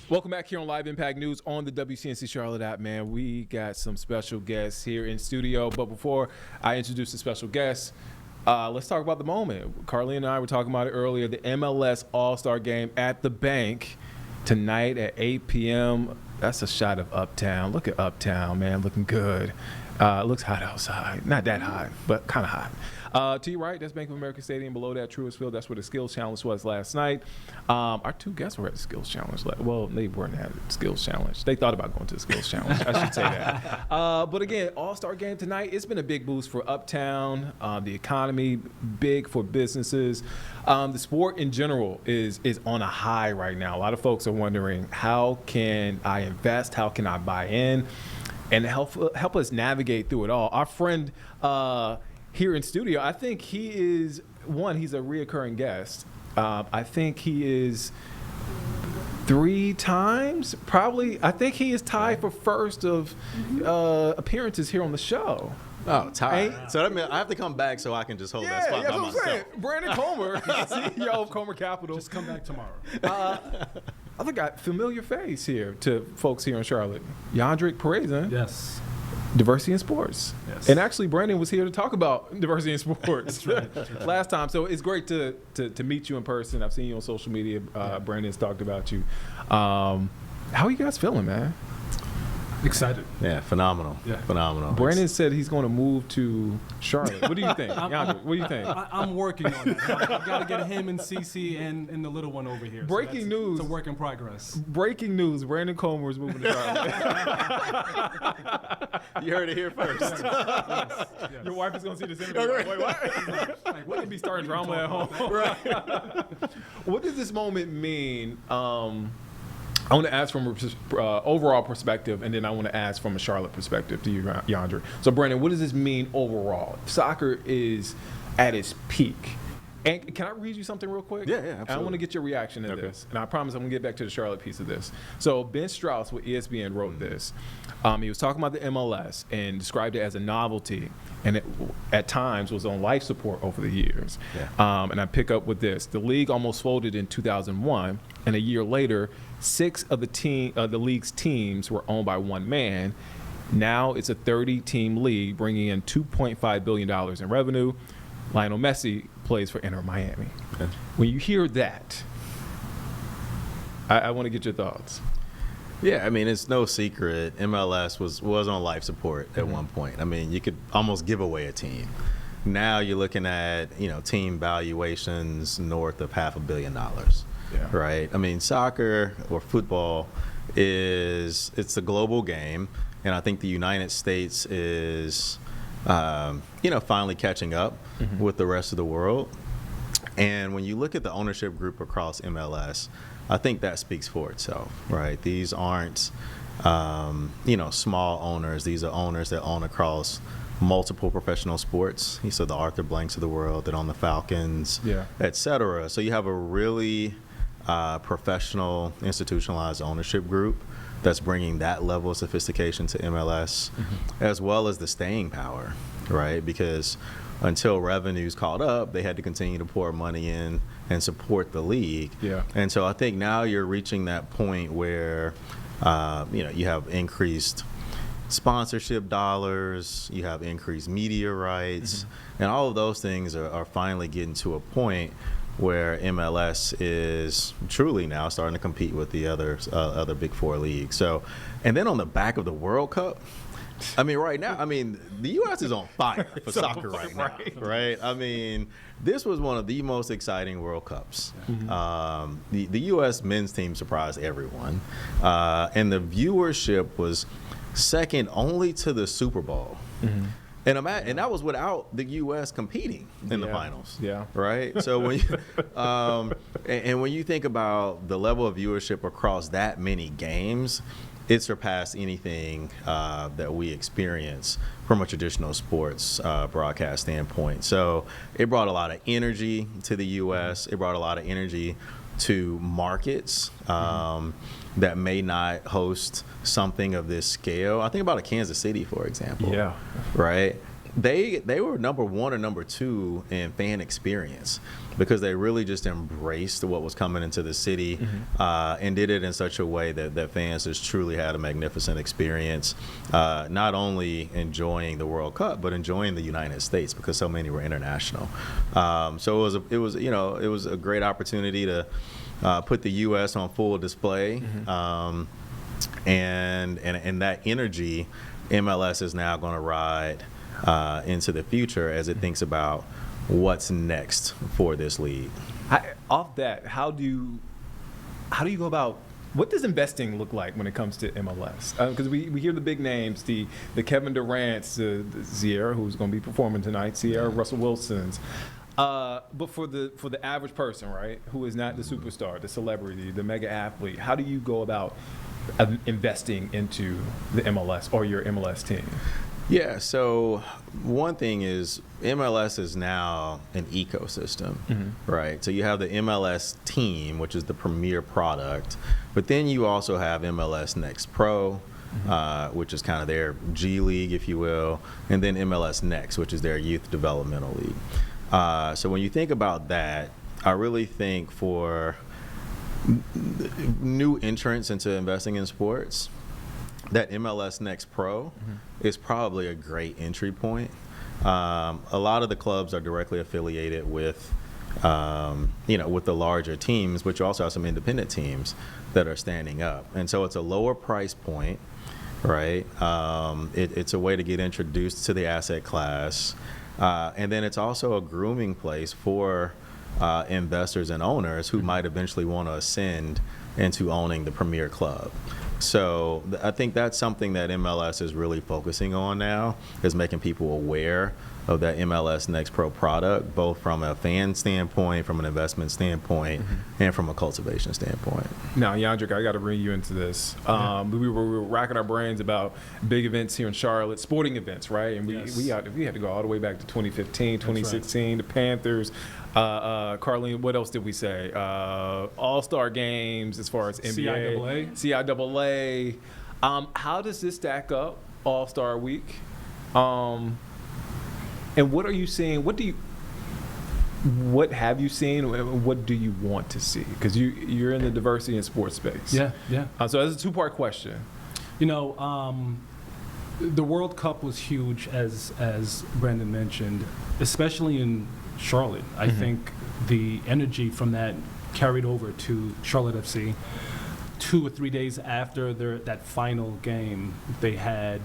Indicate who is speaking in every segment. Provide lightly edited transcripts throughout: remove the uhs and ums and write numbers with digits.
Speaker 1: Welcome back here on Live Impact News on the WCNC Charlotte app, man. We got some special guests here in studio. But before I introduce the special guests, let's talk about the moment. Carly and I were talking about it earlier, the MLS All-Star Game at the Bank tonight at 8 p.m. That's a shot of Uptown. Look at Uptown, man, looking good. It looks hot outside. Not that hot, but kind of hot. To your right, that's Bank of America Stadium. Below that, Truist Field. That's where the Skills Challenge was last night. Our two guests were at the Skills Challenge. Well, they weren't at the Skills Challenge. They thought about going to the Skills Challenge. I should say that. But again, All-Star Game tonight. It's been a big boost for Uptown, the economy, big for businesses. The sport in general is on a high right now. A lot of folks are wondering, how can I invest? How can I buy in? And help us navigate through it all. Our friend here in studio, I think he is, he's a reoccurring guest. I think he is 3 times, probably. I think he is tied for first of appearances here on the show.
Speaker 2: Oh, tied. So that means I have to come back so I can just hold that spot by myself.
Speaker 1: Saying. Brandon Comer, CEO of Comer Capital.
Speaker 3: Just come back tomorrow.
Speaker 1: I think I familiar face here to folks here in Charlotte. Yandrick Perezin.
Speaker 3: Yes.
Speaker 1: Diversity in sports.
Speaker 3: Yes.
Speaker 1: And actually, Brandon was here to talk about diversity in sports
Speaker 3: That's right.
Speaker 1: last time. So it's great to meet you in person. I've seen you on social media. Brandon's talked about you. How are you guys feeling, man?
Speaker 3: Excited.
Speaker 2: Yeah, phenomenal.
Speaker 3: Yeah.
Speaker 2: Phenomenal.
Speaker 1: Brandon said he's going to move to Charlotte. What do you think? Yandrick, what do you think?
Speaker 3: I'm working on it. I've got to get him and Cece and the little one over here.
Speaker 1: Breaking news.
Speaker 3: It's a work in progress.
Speaker 1: Breaking news. Brandon Comer is moving to Charlotte.
Speaker 2: You heard it here first.
Speaker 3: Yes.
Speaker 1: Your wife is going to see this interview. Wait, what? Like, we could be starting drama at home. Right. What does this moment mean? I want to ask from an overall perspective, and then I want to ask from a Charlotte perspective to you, Yandrick. So, Brandon, what does this mean overall? Soccer is at its peak. And can I read you something real quick?
Speaker 2: Yeah, absolutely.
Speaker 1: I want to get your reaction to this. And I promise I'm going to get back to the Charlotte piece of this. So Ben Strauss with ESPN wrote this. He was talking about the MLS and described it as a novelty, and it at times was on life support over the years. Yeah. And I pick up with this. The league almost folded in 2001, and a year later, 6 of the league's teams were owned by one man. Now it's a 30-team league, bringing in $2.5 billion in revenue. Lionel Messi plays for Inter Miami. Okay. When you hear that, I want to get your thoughts.
Speaker 2: Yeah, I mean, it's no secret. MLS was on life support at one point. I mean, you could almost give away a team. Now you're looking at, team valuations north of $500 million. Yeah. Right? I mean, soccer or football it's a global game, and I think the United States is finally catching up with the rest of the world. And when you look at the ownership group across MLS, I think that speaks for itself, right? These aren't, small owners. These are owners that own across multiple professional sports. So the Arthur Blanks of the world that own the Falcons, et cetera. So you have a really professional, institutionalized ownership group that's bringing that level of sophistication to MLS, as well as the staying power, right? Because until revenues caught up, they had to continue to pour money in and support the league. Yeah. And so I think now you're reaching that point where, you have increased sponsorship dollars, you have increased media rights, and all of those things are finally getting to a point where MLS is truly now starting to compete with the other Big Four leagues. So, and then on the back of the World Cup, I mean, right now, the U.S. is on fire for soccer right now, right? I mean, this was one of the most exciting World Cups. The U.S. men's team surprised everyone, and the viewership was second only to the Super Bowl. And that was without the U.S. competing in the finals. Yeah. Right. So when you, and when you think about the level of viewership across that many games, it surpassed anything that we experience from a traditional sports broadcast standpoint. So it brought a lot of energy to the U.S. It brought a lot of energy to markets that may not host something of this scale. I think about a Kansas City, for example. Yeah. Right? they were number 1 or number 2 in fan experience because they really just embraced what was coming into the city and did it in such a way that fans just truly had a magnificent experience, not only enjoying the World Cup but enjoying the United States because so many were international. So it was a great opportunity to put the U.S. on full display, and that energy MLS is now going to ride into the future as it thinks about what's next for this league.
Speaker 1: Off that, how do you go about, what does investing look like when it comes to MLS? Because we hear the big names, the Kevin Durant's, the Sierra, who's going to be performing tonight, Sierra, Russell Wilson's. But for the average person, right, who is not the superstar, the celebrity, the mega athlete, how do you go about investing into the MLS or your MLS team?
Speaker 2: Yeah, so one thing is MLS is now an ecosystem, right? So you have the MLS team, which is the premier product, but then you also have MLS Next Pro, which is kind of their G League, if you will, and then MLS Next, which is their youth developmental league. So when you think about that, I really think for new entrants into investing in sports, that MLS Next Pro is probably a great entry point. A lot of the clubs are directly affiliated with, with the larger teams, but you also have some independent teams that are standing up. And so it's a lower price point, right? It's a way to get introduced to the asset class. And then it's also a grooming place for investors and owners who might eventually want to ascend into owning the premier club. So I think that's something that MLS is really focusing on now, is making people aware of that MLS Next Pro product, both from a fan standpoint, from an investment standpoint, and from a cultivation standpoint.
Speaker 1: Now, Yandrick, I got to bring you into this. We were racking our brains about big events here in Charlotte, sporting events, right? And we had to go all the way back to 2015, 2016, the Panthers. Carlene, what else did we say? All-Star Games as far as NBA. CIAA. How does this stack up, All-Star Week? And what are you seeing? What have you seen? And what do you want to see? Because you're in the diversity in sports space.
Speaker 3: Yeah.
Speaker 1: So that's a two-part question.
Speaker 3: The World Cup was huge, as Brandon mentioned, especially in Charlotte. I think the energy from that carried over to Charlotte FC. 2 or 3 days after that final game, they had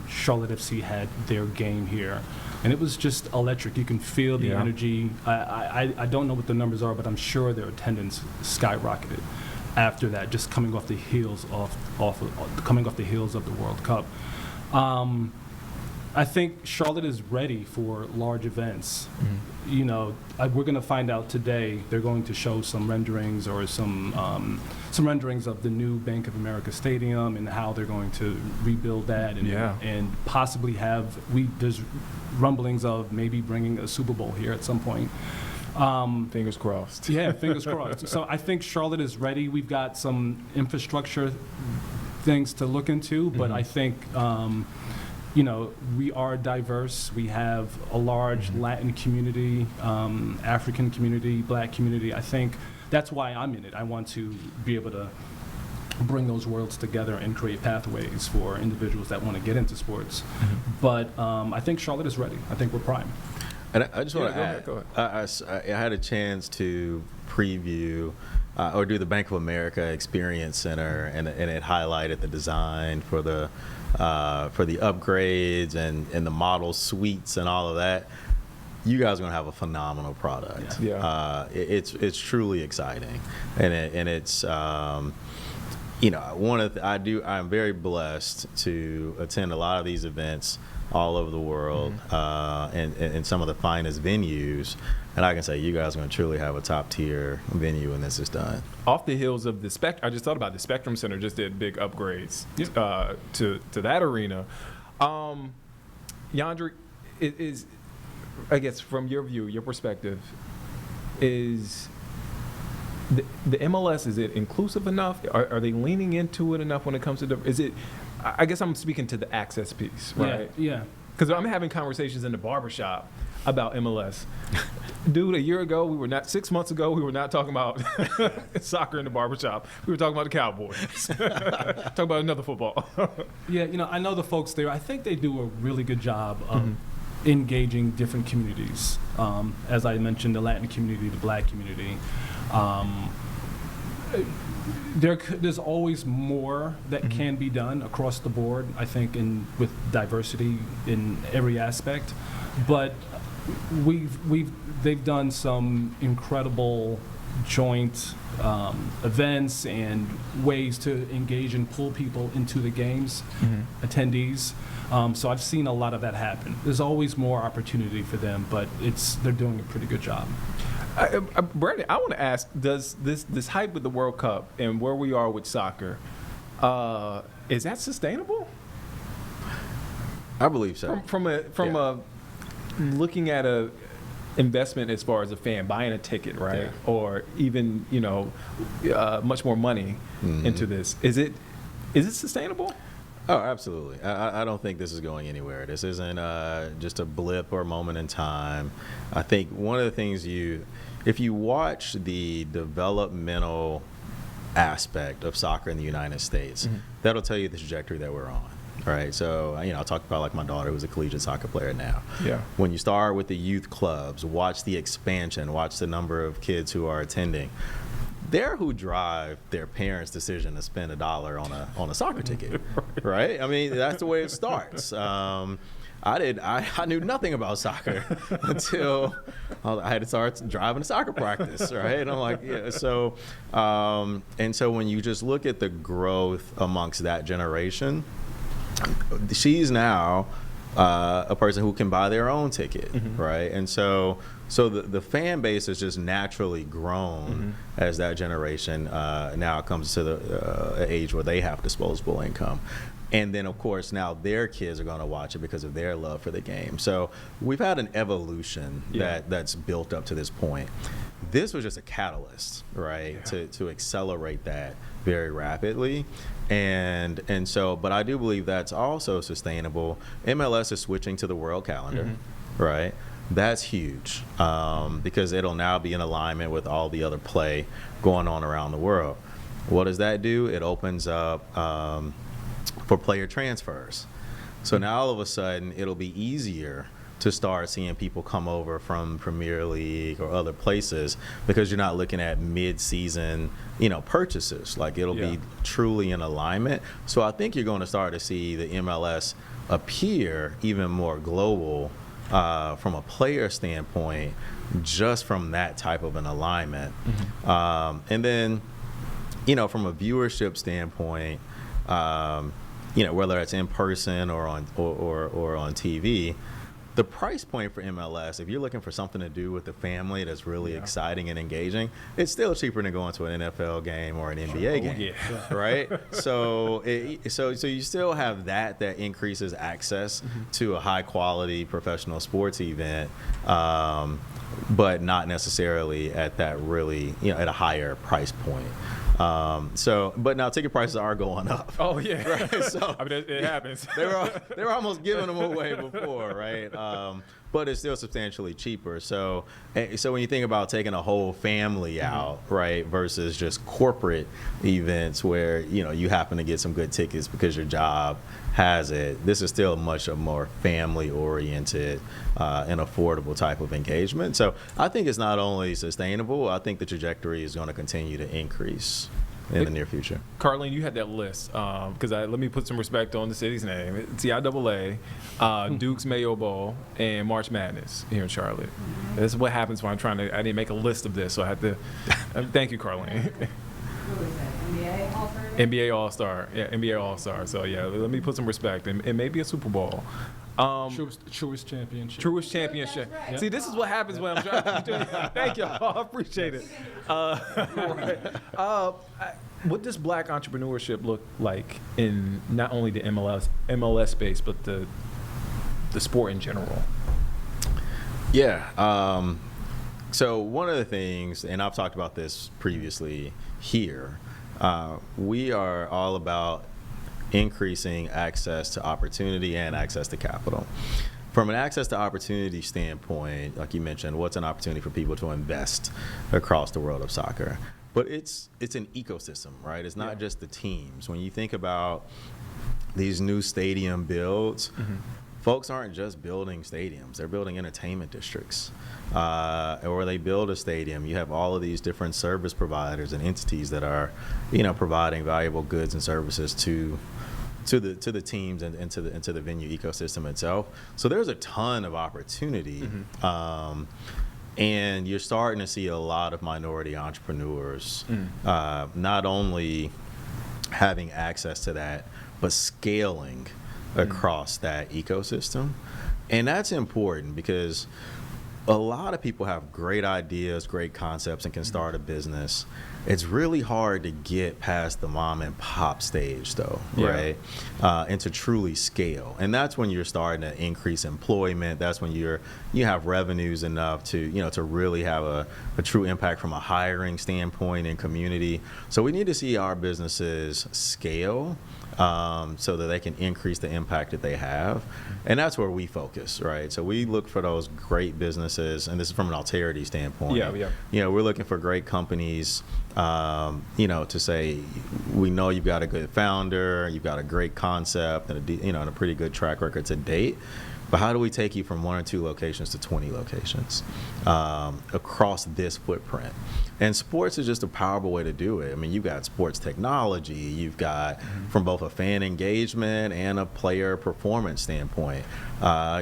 Speaker 3: Charlotte FC had their game here, and it was just electric. You can feel the energy. I don't know what the numbers are, but I'm sure their attendance skyrocketed after that, just coming off the heels of the World Cup. I think Charlotte is ready for large events. We're going to find out today. They're going to show some renderings or some renderings of the new Bank of America Stadium and how they're going to rebuild that and possibly there's rumblings of maybe bringing a Super Bowl here at some point.
Speaker 1: Fingers crossed.
Speaker 3: Yeah, fingers crossed. So I think Charlotte is ready. We've got some infrastructure things to look into, but I think we are diverse. We have a large Latin community, African community, Black community. I think that's why I'm in it. I want to be able to bring those worlds together and create pathways for individuals that want to get into sports. But I think Charlotte is ready. I think we're prime.
Speaker 2: And I just want to add,
Speaker 1: go ahead.
Speaker 2: I had a chance to preview or do the Bank of America Experience Center, and it highlighted the design for the upgrades and the model suites and all of that. You guys are gonna have a phenomenal product. It's truly exciting, and it's I'm very blessed to attend a lot of these events all over the world, and some of the finest venues. And I can say you guys are going to truly have a top-tier venue when this is done.
Speaker 1: Off the heels of I just thought about the Spectrum Center just did big upgrades to that arena. Yandrick, is I guess from your view, your perspective, is the MLS, is it inclusive enough? Are they leaning into it enough when it comes to is it? I guess I'm speaking to the access piece, right?
Speaker 3: Yeah.
Speaker 1: because I'm having conversations in the barbershop about MLS. Dude, a year ago, 6 months ago, we were not talking about soccer in the barbershop. We were talking about the Cowboys. Talking about another football.
Speaker 3: Yeah, I know the folks there. I think they do a really good job of engaging different communities. As I mentioned, the Latin community, the Black community. There's always more that can be done across the board, I think, with diversity in every aspect. But they've done some incredible joint events and ways to engage and pull people into the games, attendees. So I've seen a lot of that happen. There's always more opportunity for them, but they're doing a pretty good job.
Speaker 1: Brandon, I want to ask: does this hype with the World Cup and where we are with soccer, is that sustainable?
Speaker 2: I believe so.
Speaker 1: From a looking at a investment as far as a fan buying a ticket, right,
Speaker 2: Yeah.
Speaker 1: or even much more money into this, is it sustainable?
Speaker 2: Oh, absolutely. I don't think this is going anywhere. This isn't just a blip or a moment in time. I think one of the things if you watch the developmental aspect of soccer in the United States, that'll tell you the trajectory that we're on. Right, so I talked about like my daughter who's a collegiate soccer player now. Yeah. When you start with the youth clubs, watch the expansion, watch the number of kids who are attending. They're who drive their parents' decision to spend $1 on a soccer ticket, right? I mean, that's the way it starts. I knew nothing about soccer until I had to start driving to soccer practice, right? And I'm like, yeah. So, and so when you just look at the growth amongst that generation, she's now a person who can buy their own ticket, right? And so the fan base has just naturally grown as that generation now comes to the age where they have disposable income. And then, of course, now their kids are going to watch it because of their love for the game. So we've had an evolution that's built up to this point. This was just a catalyst, right, to accelerate that very rapidly. And so, but I do believe that's also sustainable. MLS is switching to the world calendar, right? That's huge because it'll now be in alignment with all the other play going on around the world. What does that do? It opens up for player transfers. So now all of a sudden it'll be easier to start seeing people come over from Premier League or other places because you're not looking at mid-season, purchases. Like it'll be truly in alignment. So I think you're going to start to see the MLS appear even more global from a player standpoint, just from that type of an alignment. And then, from a viewership standpoint, whether it's in person or on TV, the price point for MLS, if you're looking for something to do with the family that's really exciting and engaging, it's still cheaper than going to an NFL game or an NBA game, right? So you still have that increases access to a high quality professional sports event, but not necessarily at that really, at a higher price point. But now ticket prices are going up.
Speaker 1: Oh yeah,
Speaker 2: right. So
Speaker 1: I mean, it happens.
Speaker 2: They were almost giving them away before, right? But it's still substantially cheaper. So when you think about taking a whole family out, right, versus just corporate events where you happen to get some good tickets because your job has it, this is still much a more family-oriented and affordable type of engagement. So I think it's not only sustainable, I think the trajectory is going to continue to increase in the near future.
Speaker 1: Carlene, you had that list because let me put some respect on the city's name. It's TIAA, Duke's Mayo Bowl, and March Madness here in Charlotte. This is what happens when I didn't make a list of this, so I had to. Thank you, Carlene. NBA All-Star. Yeah, NBA All-Star. So, let me put some respect. And maybe a Super Bowl.
Speaker 3: Truest championship.
Speaker 1: Truest championship. Right. See, this is what happens when I'm trying to do it. Thank y'all. I appreciate it. What does Black entrepreneurship look like in not only the MLS space, but the sport in general?
Speaker 2: Yeah. So one of the things, and I've talked about this previously here, we are all about increasing access to opportunity and access to capital. From an access to opportunity standpoint, like you mentioned, what's an opportunity for people to invest across the world of soccer? But it's an ecosystem, right? It's not just the teams. When you think about these new stadium builds, folks aren't just building stadiums, they're building entertainment districts. Or they build a stadium, you have all of these different service providers and entities that are, providing valuable goods and services to the teams and to the venue ecosystem itself. So there's a ton of opportunity. And you're starting to see a lot of minority entrepreneurs not only having access to that, but scaling across that ecosystem. And that's important because a lot of people have great ideas, great concepts, and can start a business. It's really hard to get past the mom and pop stage, though, right? And to truly scale. And that's when you're starting to increase employment. That's when you have revenues enough to, to really have a true impact from a hiring standpoint and community. So we need to see our businesses scale so that they can increase the impact that they have. And that's where we focus, right? So we look for those great businesses, and this is from an alterity standpoint. We're looking for great companies, to say, we know you've got a good founder, you've got a great concept, and and a pretty good track record to date. But how do we take you from 1 or 2 locations to 20 locations across this footprint? And sports is just a powerful way to do it. I mean, you've got sports technology, you've got from both a fan engagement and a player performance standpoint.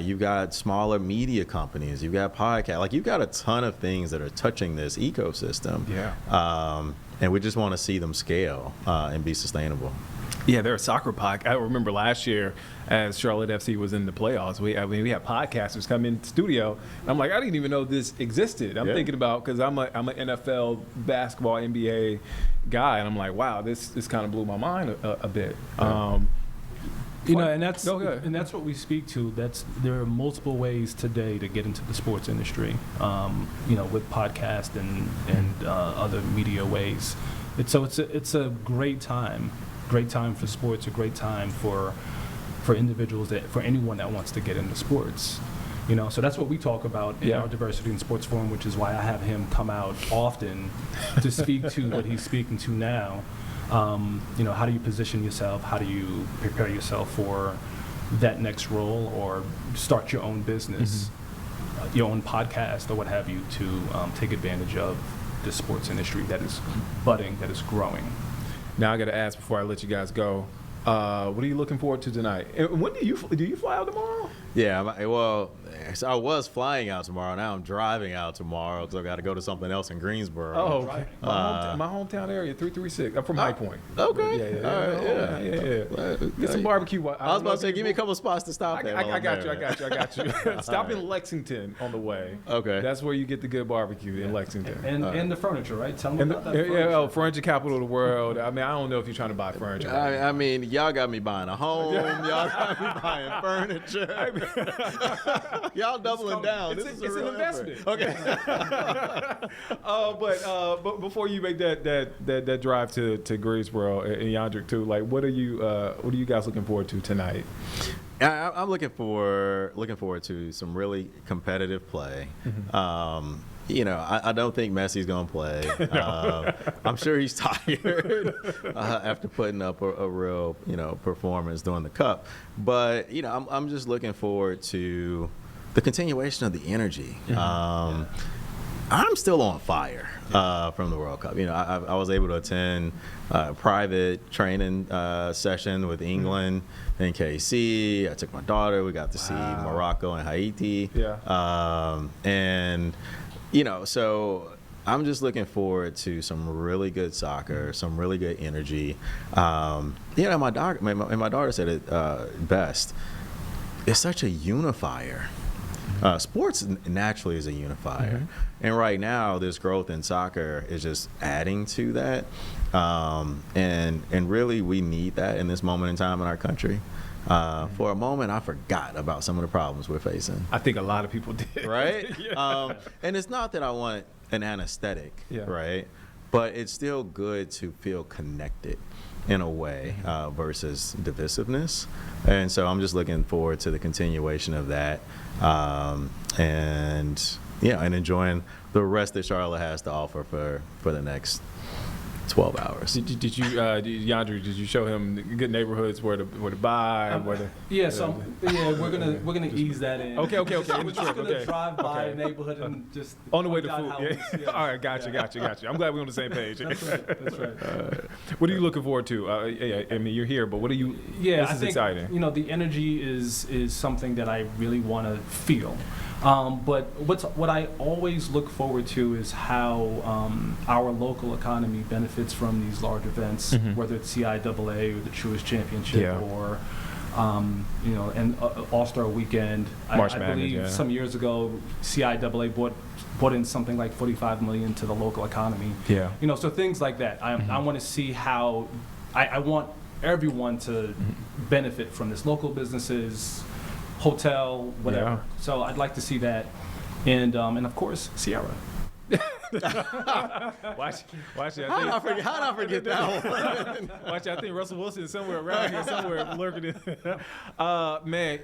Speaker 2: You've got smaller media companies, you've got podcasts, like you've got a ton of things that are touching this ecosystem. And we just want to see them scale and be sustainable.
Speaker 1: Yeah, they're a soccer podcast. I remember last year as Charlotte FC was in the playoffs, we had podcasters come in the studio. And I'm like, I didn't even know this existed. I'm thinking about, because I'm an NFL, basketball, NBA guy, and I'm like, wow, this kind of blew my mind a bit. And that's what we speak to. There are multiple ways today to get into the sports industry, with podcast and other media ways. It's a great time. Great time for sports, a great time for individuals, for anyone that wants to get into sports. So that's what we talk about in our Diversity in Sports Forum, which is why I have him come out often to speak to what he's speaking to now. How do you position yourself? How do you prepare yourself for that next role, or start your own business, your own podcast, or what have you, to take advantage of the sports industry that is budding, that is growing. Now I got to ask before I let you guys go. What are you looking forward to tonight? And when do you fly out tomorrow?
Speaker 2: Yeah, well, so I was flying out tomorrow. Now I'm driving out tomorrow because I've got to go to something else in Greensboro.
Speaker 1: Oh, okay. My hometown area, 336. I'm from High Point.
Speaker 2: Okay.
Speaker 1: All right. Get some barbecue.
Speaker 2: I was about to say, give me a couple of spots to stop at.
Speaker 1: I got you. Stop in Lexington on the way.
Speaker 2: Okay.
Speaker 1: That's where you get the good barbecue in Lexington.
Speaker 3: And the furniture, right? Tell me about that furniture.
Speaker 1: Furniture capital of the world. I mean, I don't know if you're trying to buy furniture.
Speaker 2: I mean, y'all got me buying a home. Y'all got me buying furniture. Y'all doubling down. This is a real
Speaker 1: investment.
Speaker 2: Effort. Okay.
Speaker 1: But before you make that drive to Greensboro and Yondrick too, like what are you guys looking forward to tonight?
Speaker 2: I'm looking forward to some really competitive play. I don't think Messi's going to play. I'm sure he's tired after putting up a real, performance during the Cup. But, I'm just looking forward to the continuation of the energy. I'm still on fire from the World Cup. I was able to attend a private training session with England and KC. I took my daughter. We got to see Morocco and Haiti. So I'm just looking forward to some really good soccer, some really good energy. My daughter said it best. It's such a unifier. Sports naturally is a unifier. And right now, this growth in soccer is just adding to that. And really, we need that in this moment in time in our country. For a moment, I forgot about some of the problems we're facing.
Speaker 1: I think a lot of people did.
Speaker 2: Right? And it's not that I want an anesthetic, right? But it's still good to feel connected. in a way versus divisiveness. And so I'm just looking forward to the continuation of that, and enjoying the rest that Charlotte has to offer for the next 12 hours.
Speaker 1: Did you, Yandri, did you show him good neighborhoods where to buy? We're
Speaker 3: gonna ease that in.
Speaker 1: Okay.
Speaker 3: We're just gonna drive by a neighborhood and just
Speaker 1: on the way to food.
Speaker 3: houses.
Speaker 1: Yeah. All right, gotcha. I'm glad we're on the same page.
Speaker 3: That's right.
Speaker 1: What are you looking forward to? I mean, you're here, but what are you?
Speaker 3: Yeah,
Speaker 1: this is exciting.
Speaker 3: The energy is something that I really want to feel. But what I always look forward to is how our local economy benefits from these large events, whether it's CIAA or the Truist Championship or and All-Star Weekend.
Speaker 1: March
Speaker 3: I
Speaker 1: Madness,
Speaker 3: believe some years ago CIAA brought in something like $45 million to the local economy.
Speaker 1: Yeah.
Speaker 3: So things like that. I want to see how I want everyone to benefit from this, local businesses, hotel, whatever.
Speaker 1: Yeah.
Speaker 3: So I'd like to see that, and of course Sierra.
Speaker 1: Watch it.
Speaker 2: How did I forget that one?
Speaker 1: Watch it. I think Russell Wilson is somewhere around here, somewhere lurking in. Man,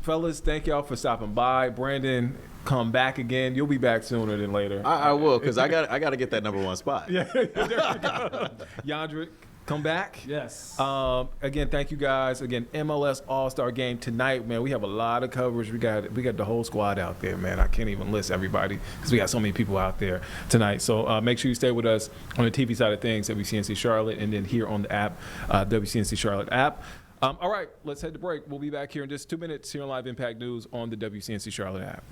Speaker 1: fellas, thank y'all for stopping by. Brandon, come back again. You'll be back sooner than later.
Speaker 2: I will, because I got to get that number one spot.
Speaker 1: Yeah, there you go. Yandrick, come back.
Speaker 3: Yes.
Speaker 1: Again, thank you guys. Again, MLS All-Star Game tonight, man. We have a lot of coverage. We got the whole squad out there, man. I can't even list everybody because we got so many people out there tonight. So make sure you stay with us on the TV side of things, WCNC Charlotte, and then here on the app, WCNC Charlotte app. All right, let's head to break. We'll be back here in just 2 minutes here on Live Impact News on the WCNC Charlotte app.